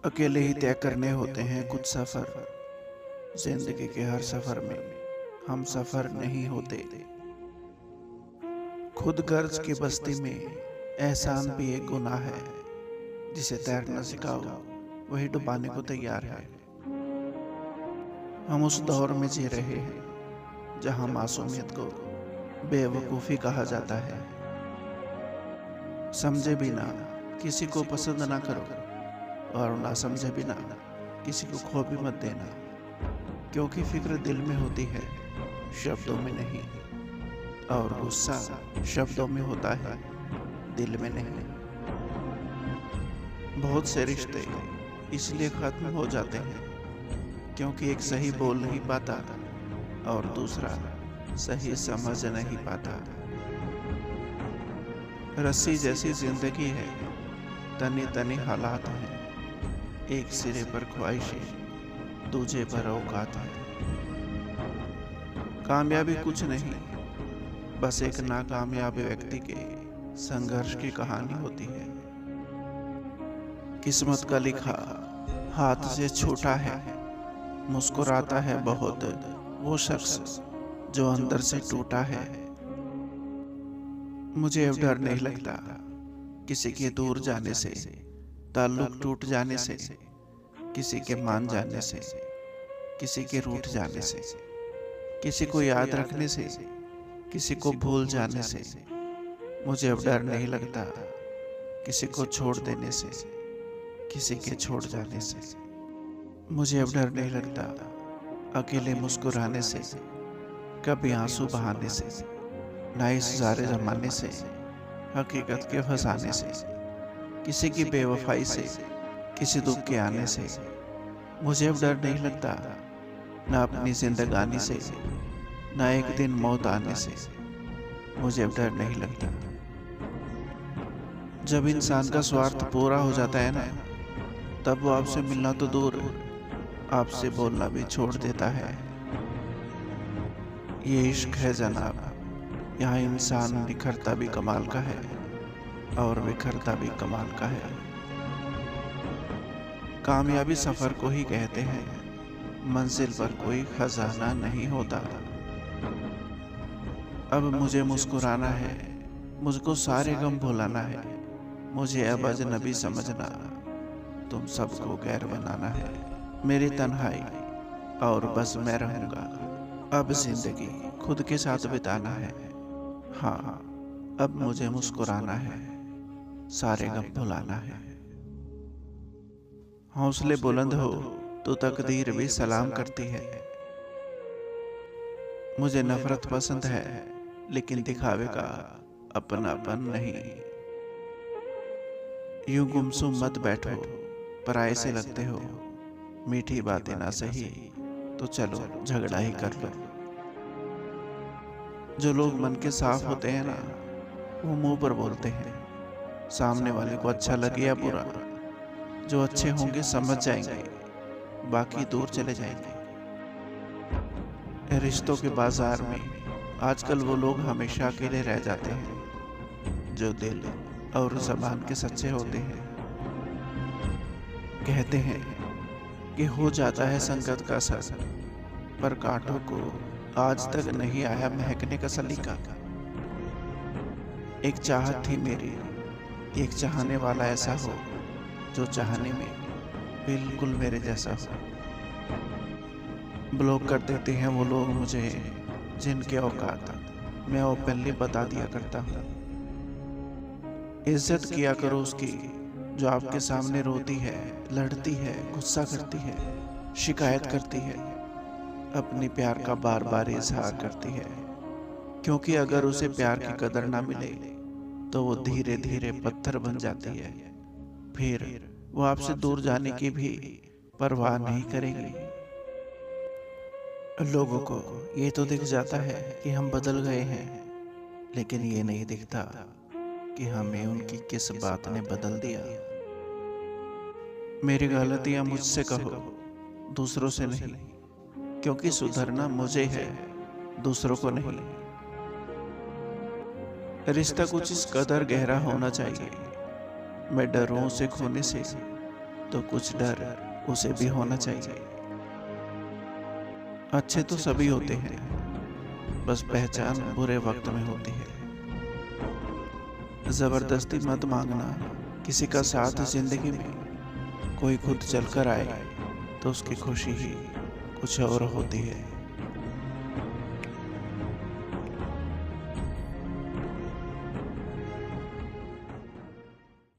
अकेले ही तय करने होते हैं कुछ सफ़र। जिंदगी के हर सफ़र में हम सफ़र नहीं होते। खुद गर्ज की बस्ती में एहसान भी एक गुनाह है। जिसे तैरना सिखाओ वही डुबाने को तैयार है। हम उस दौर में जी रहे हैं जहां मासूमियत को बेवकूफ़ी कहा जाता है। समझे बिना किसी को पसंद ना करो और ना समझे बिना किसी को खो भी मत देना, क्योंकि फिक्र दिल में होती है, शब्दों में नहीं। और गुस्सा शब्दों में होता है, दिल में नहीं। बहुत से रिश्ते इसलिए खत्म हो जाते हैं क्योंकि एक सही बोल नहीं पाता और दूसरा सही समझ नहीं पाता। रस्सी जैसी जिंदगी है, तनी तनी हालात हैं। एक सिरे पर ख्वाहिशें, दूजे पर औकात है। कामयाबी कुछ नहीं, बस एक नाकामयाब व्यक्ति के संघर्ष की कहानी होती है। किस्मत का लिखा हाथ से छूटा है। मुस्कुराता है बहुत वो शख्स जो अंदर से टूटा है। मुझे अब डर नहीं लगता किसी के दूर जाने से, ताल्लुक टूट जाने से, किसी के मान जाने से, किसी के रूठ जाने से, किसी को याद रखने से, किसी को भूल जाने से। मुझे अब डर नहीं लगता किसी को छोड़ देने से, किसी के छोड़ जाने से। मुझे अब डर नहीं लगता अकेले मुस्कुराने से, कभी आंसू बहाने से, ना इस ज़ारे ज़माने से, हकीकत के फंसाने से, किसी की बेवफाई से, किसी दुख के आने से। मुझे अब डर नहीं लगता ना अपनी जिंदगानी से, ना एक दिन मौत आने से। मुझे अब डर नहीं लगता। जब इंसान का स्वार्थ पूरा हो जाता है ना, तब वो आपसे मिलना तो दूर, आपसे बोलना भी छोड़ देता है। ये इश्क है जनाब, यहाँ इंसान निखरता भी कमाल का है और बिखरता भी कमाल का है। कामयाबी सफ़र को ही कहते हैं, मंजिल पर कोई खजाना नहीं होता। अब मुझे मुस्कुराना है, मुझको सारे गम भुलाना है। मुझे अब अजनबी समझना, तुम सबको गैर बनाना है। मेरी तन्हाई और बस मैं रहूँगा। अब जिंदगी खुद के साथ बिताना है। हाँ, अब मुझे मुस्कुराना है, सारे गम भुलाना है। हौसले बुलंद हो तो तकदीर भी सलाम करती है। मुझे नफरत पसंद है, लेकिन दिखावे का अपनापन नहीं। यूं गुमसुम मत बैठो, पराये से लगते हो। मीठी बातें ना सही तो चलो झगड़ा ही कर लो। जो लोग मन के साफ होते हैं ना, वो मुंह पर बोलते हैं, सामने वाले को अच्छा लगे या बुरा। जो अच्छे होंगे समझ जाएंगे, बाकी दूर चले जाएंगे। रिश्तों के बाजार में आजकल वो लोग हमेशा अकेले रह जाते हैं जो दिल और ज़बान के सच्चे होते हैं। कहते हैं कि हो जाता है संगत का असर, पर कांटों को आज तक नहीं आया महकने का सलीका। एक चाहत थी मेरी, एक चाहने वाला ऐसा हो जो चाहने में बिल्कुल मेरे जैसा हो। ब्लॉक कर देते हैं वो लोग मुझे जिनके औकात मैं ओपनली बता दिया करता हूँ। इज्जत किया करो उसकी जो आपके सामने रोती है, लड़ती है, गुस्सा करती है, शिकायत करती है, अपनी प्यार का बार बार इजहार करती है। क्योंकि अगर उसे प्यार की कदर ना मिले तो वो धीरे धीरे पत्थर बन जाती है। फिर वो आपसे दूर जाने की भी परवाह नहीं करेगी। लोगों को ये तो दिख जाता है कि हम बदल गए हैं, लेकिन ये नहीं दिखता कि हमें उनकी किस बात ने बदल दिया। मेरी गलतियां मुझसे कहो, दूसरों से नहीं, क्योंकि सुधरना मुझे है, दूसरों को नहीं। रिश्ता कुछ इस कदर गहरा होना चाहिए, मैं डरूं उसे खोने से, तो कुछ डर उसे भी होना चाहिए। अच्छे तो सभी होते हैं, बस पहचान बुरे वक्त में होती है। जबरदस्ती मत मांगना किसी का साथ जिंदगी में। कोई खुद चलकर आए तो उसकी खुशी ही कुछ और होती है।